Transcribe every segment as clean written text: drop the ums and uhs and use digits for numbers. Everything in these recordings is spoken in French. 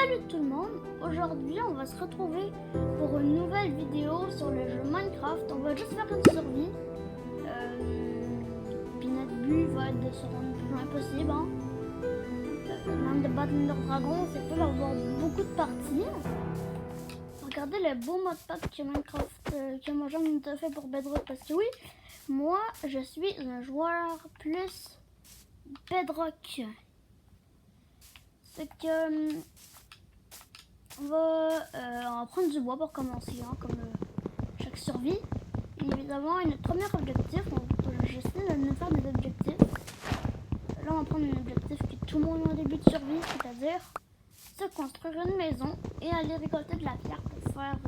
Salut tout le monde, aujourd'hui on va se retrouver pour une nouvelle vidéo sur le jeu Minecraft. On va juste faire une survie. Puis notre but va être de se rendre le plus loin possible. Même de battre le dragon, c'est peut avoir beaucoup de parties. Regardez le beau modpack que Minecraft, que Mojang nous a fait pour Bedrock. Parce que oui, moi je suis un joueur plus Bedrock. C'est que on va prendre du bois pour commencer, comme chaque survie. Et évidemment, notre premier objectif, j'essaie de nous faire des objectifs. Là, on va prendre un objectif qui est tout le monde au début de survie, c'est-à-dire se construire une maison et aller récolter de la pierre pour faire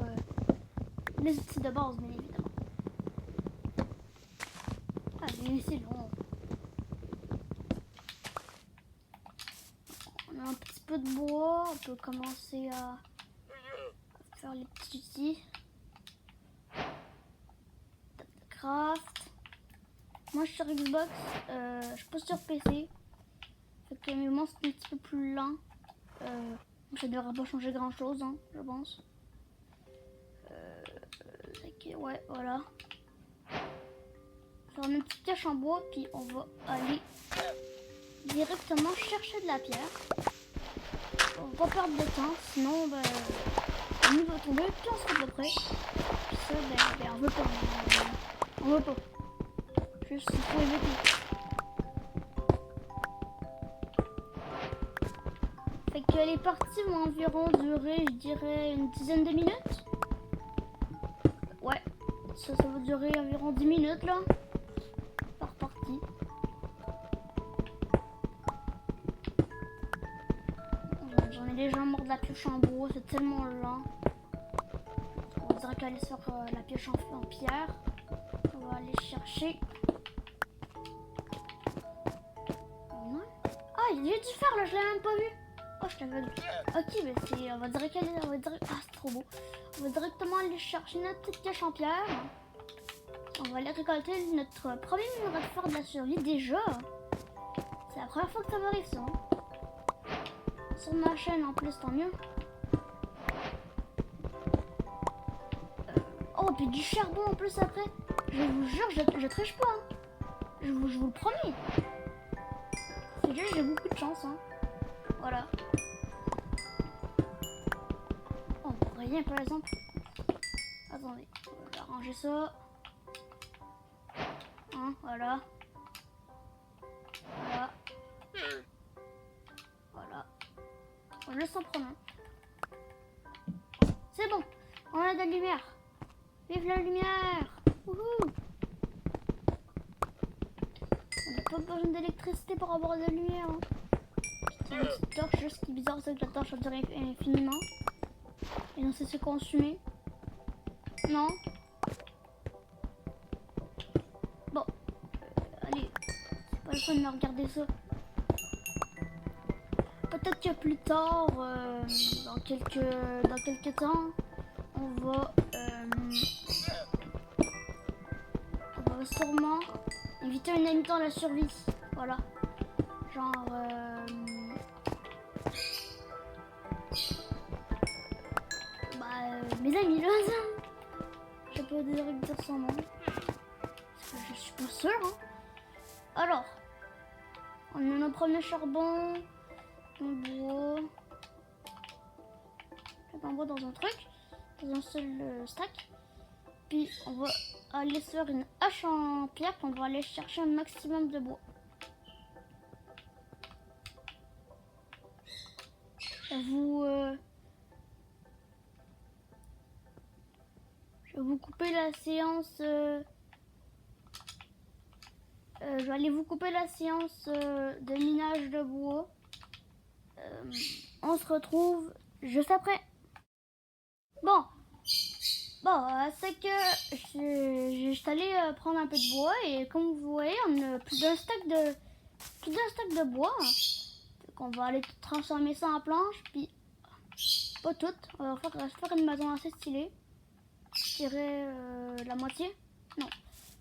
les outils de base, bien évidemment. Allez, c'est long. On a un petit peu de bois, on peut commencer à faire les petits outils. Craft. Moi je suis sur Xbox, je suis pas sur PC. Fait que mes mouvements c'est un petit peu plus lent. Ça ne devrait pas changer grand chose, je pense. Fait que ouais, voilà. On va faire une petite cache en bois, puis on va aller directement chercher de la pierre. On va pas perdre de temps, sinon on va tomber, puis on sera à peu près. Puis ça, on veut pas. On veut pas. Juste, il faut éviter. Fait que les parties vont environ durer, je dirais, une dizaine de minutes. Ouais, ça va durer environ 10 minutes là, par partie. J'en ai déjà mort de la pioche en bois, c'est tellement lent. On dirait qu'aller sur la pioche en pierre. On va aller chercher. Ah, il y a du fer là, je l'ai même pas vu. Oh, je l'avais vu. Ok, mais c'est. On va dire qu'elle est. Ah, c'est trop beau. On va directement aller chercher notre petite cache en pierre. On va aller récolter notre premier minerai de fer de la survie déjà. C'est la première fois que ça m'arrive ça. Sur ma chaîne en plus, tant mieux. Oh, puis du charbon en plus après. Je vous jure, je triche pas. Je vous le promets. C'est juste j'ai beaucoup de chance. Voilà. Oh, rien par exemple. Attendez, on va ranger ça. Voilà. Voilà. Voilà. On laisse en prendre un. C'est bon. On a de la lumière. Vive la lumière. Wouhou. On n'a pas besoin d'électricité pour avoir de la lumière. C'est une petite torche, juste ce qui est bizarre, c'est que la torche va durer infiniment. Et non, c'est se consumer. Non. Bon. Allez. C'est pas le fun de me regarder ça. Peut-être que plus tard, dans quelques temps, on va sûrement inviter un ami dans la survie. Voilà. Genre mes amis là. Je peux dire son nom. Parce que je suis pas sûre. Alors, on a notre premier charbon. On bois. On boit dans un truc. Dans un seul stack. Puis on va aller se faire une hache en pierre. Puis on va aller chercher un maximum de bois. Je vais vous couper la séance. Je vais aller vous couper la séance de minage de bois. On se retrouve juste après. Bon, c'est que je suis allée prendre un peu de bois et comme vous voyez, on a plus d'un stack de bois. Donc on va aller transformer ça en planche, puis pas toutes. On va faire une maison assez stylée. Je dirais la moitié. Non,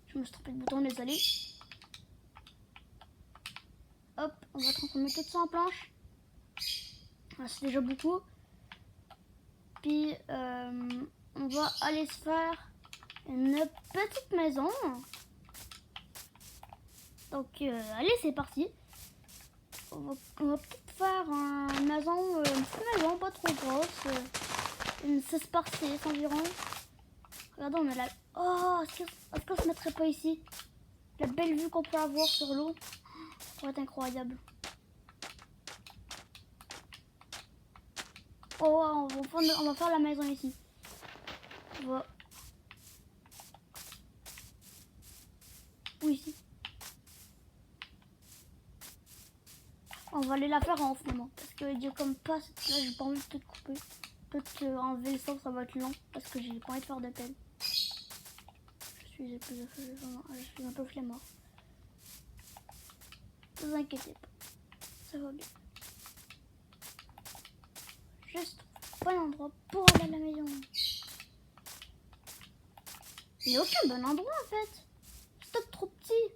je me suis trompée de bouton, désolé. Hop, on va transformer tout ça en planche. C'est déjà beaucoup. Puis on va aller se faire une petite maison. Donc allez, c'est parti. On va peut-être faire une petite maison, pas trop grosse. Une 16 par 6 environ. Regardez, on a la... Oh, est-ce qu'on se mettrait pas ici? La belle vue qu'on peut avoir sur l'eau. Ça pourrait être incroyable. Oh, on va faire la maison ici. On va... Où ici? On va aller la faire en finalement. Parce que Dieu comme pas, là j'ai pas envie de te couper. Peut-être enlever le sang, ça va être long. Parce que j'ai pas envie de faire de pelle. Je suis un peu flemmard. Ne vous inquiétez pas. Ça va bien. Juste bon endroit pour aller à la maison. Il n'y a aucun bon endroit en fait. C'est peut-être trop petit.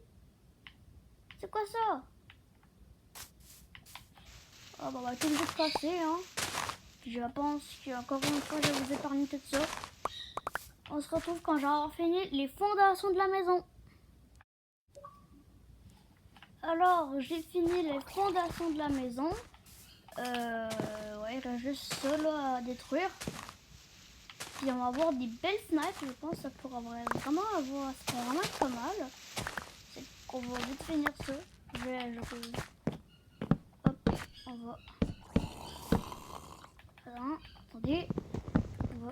C'est quoi ça? Oh, bah, on va tout le passer, hein. Je pense qu'encore une fois, je vais vous épargner tout ça. On se retrouve quand j'aurai fini les fondations de la maison. Alors, j'ai fini les fondations de la maison. Ouais, il reste juste ça là à détruire. Puis on va avoir des belles fenêtres. Je pense que ça pourra vraiment avoir, ça pourra vraiment être pas mal. C'est qu'on va vite finir ça. Hop, on va... Alors, attendez. On va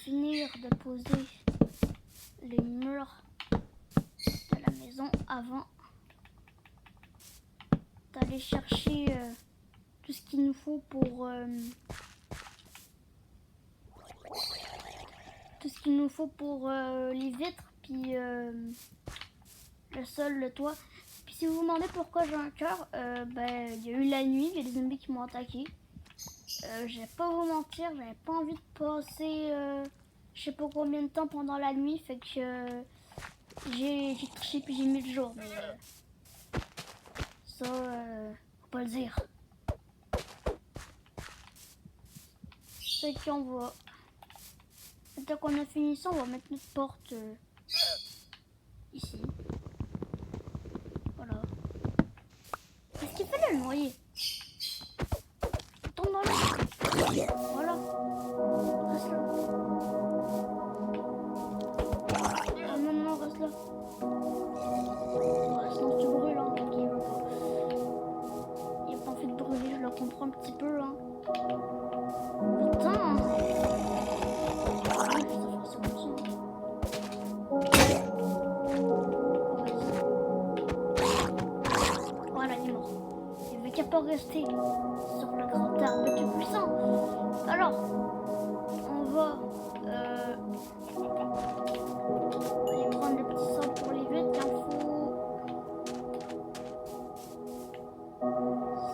finir de poser les murs de la maison avant d'aller chercher tout ce qu'il nous faut pour les vitres, puis le sol, le toit. Puis si vous vous demandez pourquoi j'ai un cœur, il y a eu la nuit, il y a des zombies qui m'ont attaqué. Je vais pas vous mentir, j'avais pas envie de passer je sais pas combien de temps pendant la nuit, fait que j'ai triché puis j'ai mis le jour, mais ça faut pas le dire. Fait qu'on va, dès qu'on a fini ça, on va mettre notre porte ici. Voilà. Est-ce qu'il fallait le noyer? Tombe dans l'eau. Voilà. Reste là. Ah non, non, reste là. Ah, sinon tu brûles, hein. Ok, il n'a pas envie de brûler, je le comprends un petit peu, hein. Putain. Voilà, il est mort. Il ne veut qu'à pas rester sur le grand arbre le plus puissant. Alors, on va aller prendre le petit sort pour les vitres. Il en faut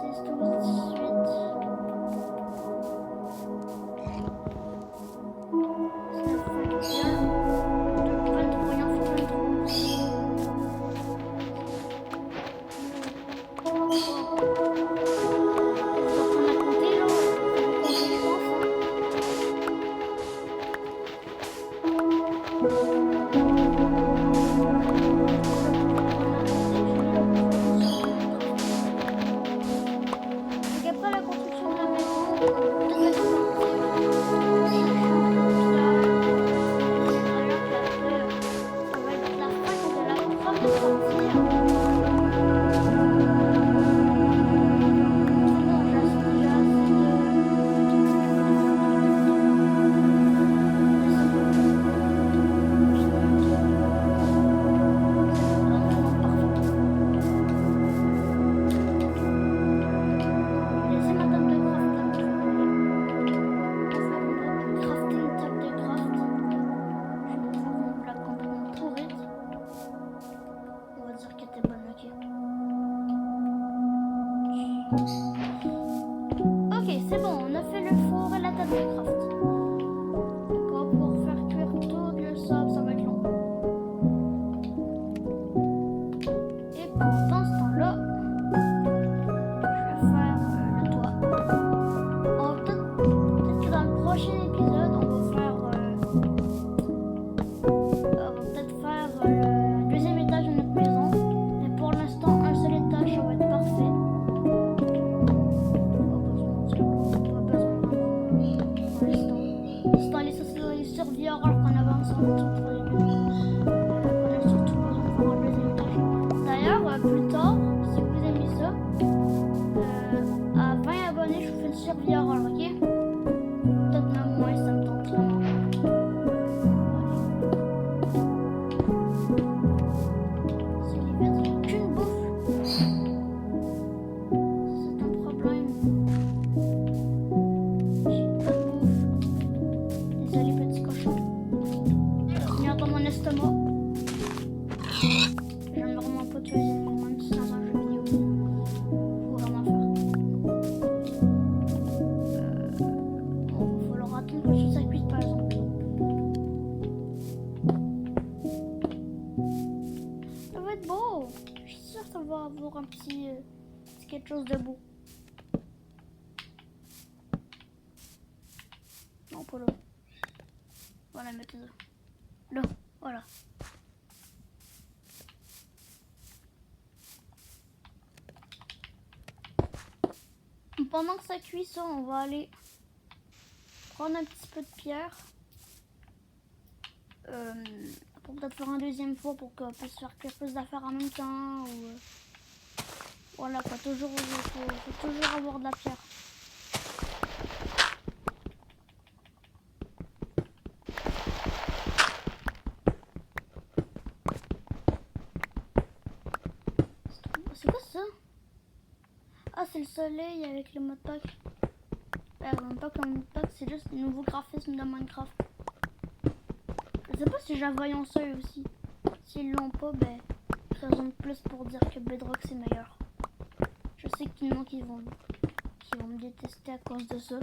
6, 12, 18. 19, 21. 23, il en faut 23. Ok, c'est bon, on a fait le four et la table de craft. Donc on va pouvoir faire cuire tout le sable, ça va être long. Et pendant ce temps-là, je vais faire le toit. Oh, peut-être que dans le prochain survival, ok? Peut-être même moins, ça me tente vraiment. C'est les vitres, il n'y a aucune bouffe. C'est un problème. J'ai pas de bouffe. Désolé, petit cochon. Viens dans mon estomac. J'aime vraiment pas tuer les animaux, même si c'est dans un jeu vidéo. Faut vraiment le faire. Bon, il faut leur attendre que ça cuise par exemple. Ça va être beau. Je suis sûre que ça va avoir un petit quelque chose de beau. Non, pas là. Voilà, mettez là. Là, voilà. Pendant que ça cuit ça, on va aller prendre un petit peu de pierre. Pour peut-être faire un deuxième four pour qu'on puisse faire quelque chose d'affaires en même temps. Ou, voilà quoi, faut toujours avoir de la pierre. C'est quoi ça? Ah, c'est le soleil avec le modpack. Même pas comme modpack, c'est juste le nouveau graphisme de Minecraft. Je sais pas si j'avais en seuil aussi. S'ils l'ont pas, ben, raison de plus pour dire que Bedrock c'est meilleur. Je sais qu'il y en a qui vont me détester à cause de ça.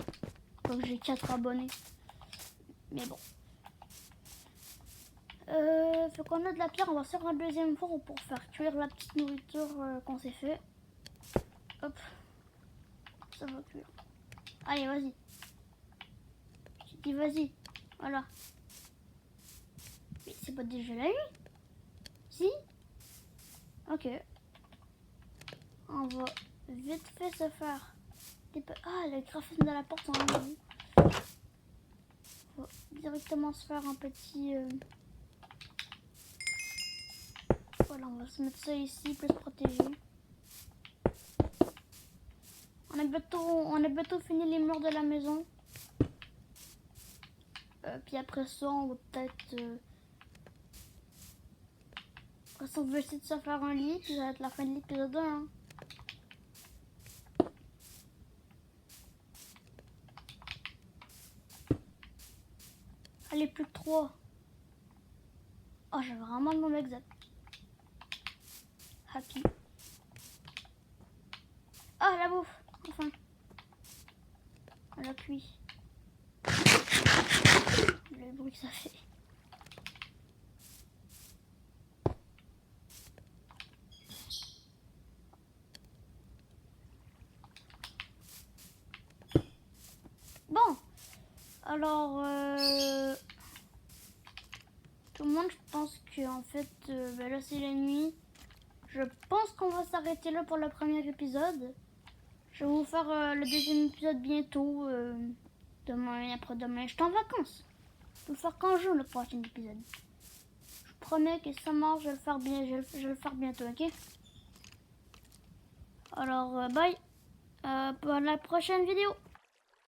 Donc j'ai 4 abonnés. Mais bon. Faut qu'on a de la pierre, on va faire un deuxième four pour faire cuire la petite nourriture qu'on s'est fait. Hop. Ça va cuire. Allez, vas-y. J'ai dit vas-y. Voilà. Mais c'est pas déjà la nuit? Si? Ok. On va vite fait se faire des... Ah, le graphisme de la porte, on l'a vu. On va directement se faire un petit... Voilà, on va se mettre ça ici, plus protégé. On a bientôt fini les murs de la maison. Puis après ça, on va peut-être... Après ça, on va essayer de se faire un lit, puis ça va être la fin de l'épisode 1. Hein. Allez, plus que 3. Oh, j'ai vraiment le nom exact. Happy. Ah, la bouffe. Enfin. On l'a cuit. Le bruit que ça fait. Bon. Alors, tout le monde, je pense que en fait, ben là c'est la nuit. Je pense qu'on va s'arrêter là pour le premier épisode. Je vais vous faire le deuxième épisode bientôt. Demain et après-demain. Je suis en vacances. Je vais le faire quand je joue le prochain épisode. Je vous promets que ça marche, je vais le faire bien, je vais le faire bientôt, ok? Alors, bye. Pour la prochaine vidéo.